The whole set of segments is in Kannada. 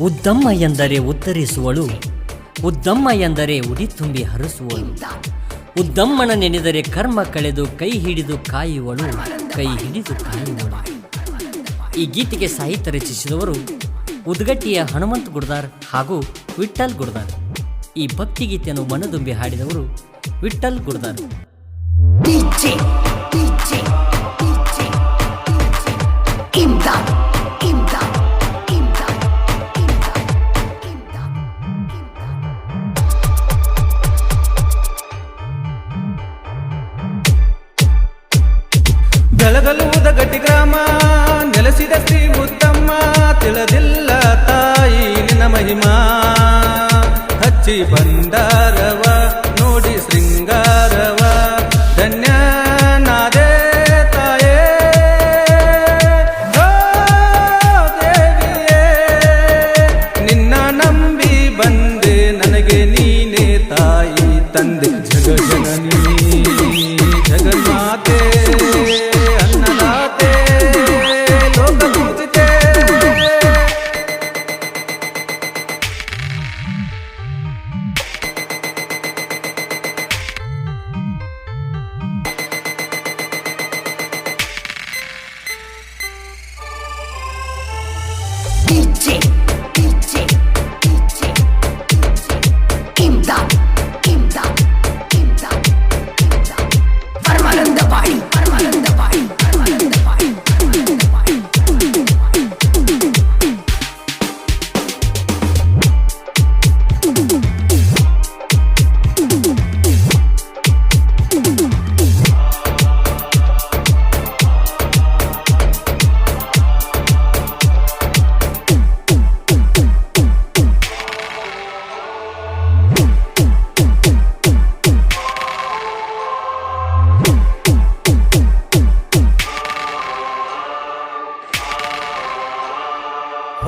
ಉದ್ದಮ್ಮ ಎಂದರೆ ಉತ್ತರಿಸುವಳು, ಉದ್ದಮ್ಮ ಎಂದರೆ ಉಡಿ ತುಂಬಿ ಹರಿಸುವಳು. ಉದ್ದಮ್ಮನ ನೆನೆದರೆ ಕರ್ಮ ಕಳೆದು ಕೈ ಹಿಡಿದು ಕಾಯುವಳು, ಕೈ ಹಿಡಿದು ಕಾಯುವಳು. ಈ ಗೀತೆಗೆ ಸಾಹಿತ್ಯ ರಚಿಸಿದವರು ಉದ್ಗಟ್ಟಿಯ ಹನುಮಂತ ಗುಡ್ದಾರ್ ಹಾಗೂ ವಿಠ್ಠಲ್ ಗುಡ್ದಾರ್. ಈ ಭಕ್ತಿಗೀತೆಯನ್ನು ಮನದುಂಬಿ ಹಾಡಿದವರು ವಿಠ್ಠಲ್ ಗುಡ್ದಾರ್. ಬೆಳಗಲು ಉದಗಟ್ಟಿ ಗ್ರಾಮ ನೆಲೆಸಿದ ಶ್ರೀ ಉದ್ದಮ್ಮ, ತಿಳಿದಿಲ್ಲ ತಾಯಿ ನಿನ್ನ ಮಹಿಮಾ. ಹಚ್ಚಿ ಬಂದಾರವ ನೋಡಿ ಶೃಂಗಾರವ, ಧನ್ಯ ನಾದೇ ತಾಯೇ. ಓ ದೇವಿಯೇ, ನಿನ್ನ ನಂಬಿ ಬಂದೆ, ನನಗೆ ನೀನೇ ತಾಯಿ ತಂದೆ. ಜಗಜನನಿ ಜಗನ್ಮಾತೆ, ಅನ್ನದಾತೆ, ಲೋಕಪೂಜಿತೆ.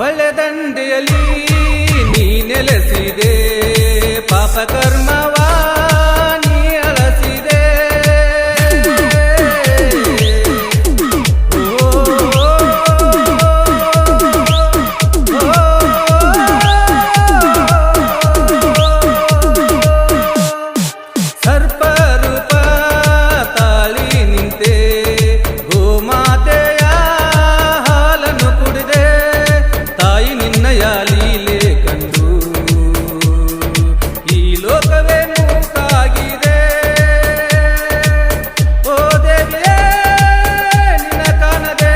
ಹೊಳೆ ದಂಡೆಯಲ್ಲಿ ನೀ ನೆಲೆಸಿದೆ, ಪಾಪ ಕರ್ಮವ ನೀ ಅಳಸಿದೆ. ಸರ್ಪ ರೂಪ ತಾಳಿ ನಿಂತೆ, ಗೋಮಾತೆಯ ಹಾಲನ್ನು ಕುಡಿದೆ. ತಾಯಿ ನಿನ್ನಯ ಲೀಲೆ ಕಂಡು ಈ ಲೋಕವೇ ಮೂಕಾಗಿದೆ. ಓ ದೇವಿಯೇ, ನಿನ್ನ ಕಾಣದೆ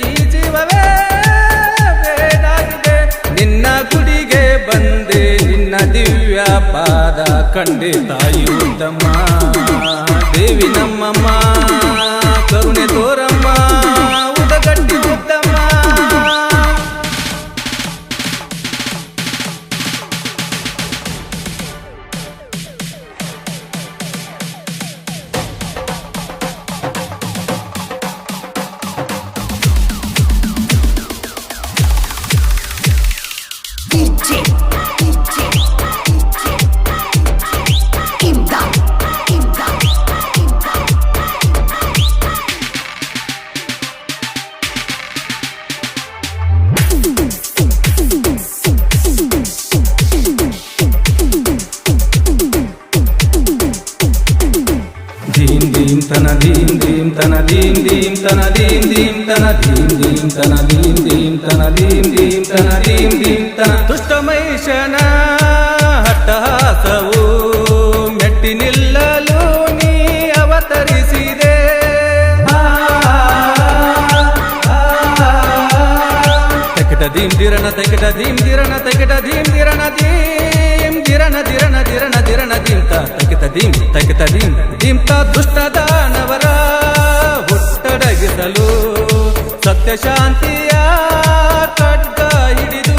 ಈ ಜೀವವೇ ಬೇಡಾಗಿದೆ. ನಿನ್ನ ಗುಡಿಗೆ ಬಂದೆ, ನಿನ್ನ ದಿವ್ಯ ಪಾದ ಕಂಡೆ. ತಾಯಿ ಉದ್ದಮ್ಮ ದೇವಿ ನಮ್ಮಮ್ಮ, ಕರುಣೆ ತೋರಮ್ಮ, ಉದಗಟ್ಟಿ ಉದ್ದಮ್ಮ. ಧೀಂ ಧೀಂ ತನ ಧೀಂ ಧೀಂ ತನ ಧೀಂ ಧೀಂ ತನ ಧೀಂ ಧೀಂ ತನ ಧೀಂ ಧೀಂ ತನ ಧೀಂ ಧೀಂ ತನ ಧೀಂ ಧೀಂ ತನ ಧೀಂ ಧೀಂ ತನ. ದುಷ್ಟ ಮಹಿಷನ ಹಟ್ಟಹಾಸವು ಮೆಟ್ಟಿ ನಿಲ್ಲಲು ನೀ ಅವತರಿಸಿದೆ. ತಕಟ ಧೀಂ ದಿರಣ ತಕಟ ಧೀಂ ದಿರಣ ತಕಟ ಧೀಂ ದಿರಣ ಧೀಂ ದಿರಣ ದಿರಣ ದಿರಣ ದಿರಣ ಧೀಂತ ತಕಟ ಧೀಂ ತಕಟ ಧೀಂ ಧೀಂತ. ದುಷ್ಟ ದಾನವರ ಹುಟ್ಟಡಗಿಸಲು ಸತ್ಯ ಶಾಂತಿಯ ಖಡ್ಗ ಹಿಡಿದು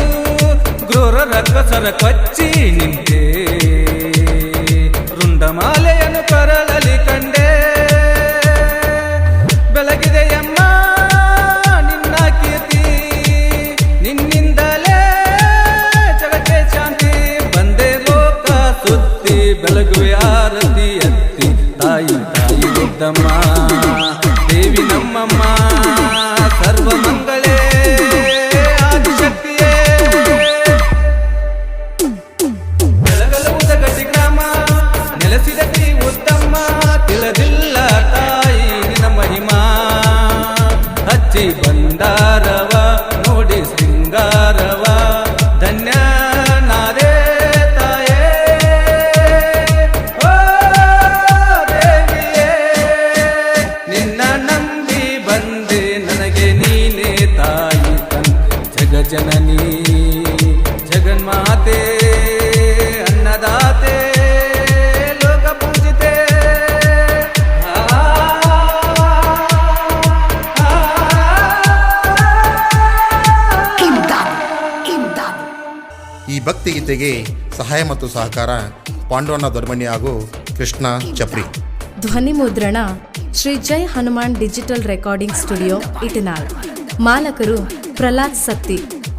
ಕ್ರೂರ ರಕ್ಕಸರ ಕಚ್ಚಿ ನಿಂತೆ. ರುಂಡಮಾಲೆಯನ್ನು ಕರಳಲಿ ಕಂಡೆ, ಬೆಳಗಿದೆಯಮ್ಮ ನಿನ್ನ ಕೀರ್ತಿ. ನಿನ್ನಿಂದಲೇ ಜಗಕ್ಕೆ ಶಾಂತಿ, ಬಂದೆ ಲೋಕ ಸುತ್ತಿ ಬೆಳಗುವೆ ಆರತಿ ಎತ್ತಿ. ತಾಯಿ ತಾಯಿ ಉದ್ದಮ್ಮ ದೇವಿ ನಮ್ಮಮ್ಮ, ಸರ್ವ ಮಂಗಳೇ ಆದಿಶಕ್ತಿಯೇ. ಜಗಜನನಿ ಜಗನ್ಮಾತೆ ಅನ್ನದಾತೆ ಲೋಕ ಪೂಜಿತೆ ಈ ಭಕ್ತಿಗೀತೆಗೆ ಸಹಾಯ ಮತ್ತು ಸಹಕಾರ ಪಾಂಡವನ ದೊಡ್ಮನಿ ಹಾಗೂ ಕೃಷ್ಣ ಚಪ್ರಿ. ಧ್ವನಿ ಮುದ್ರಣ Shri Jai Hanuman digital recording studio Itanal. ಮಾಲಕರು ಪ್ರಹ್ಲಾದ್ ಸತ್ತಿ.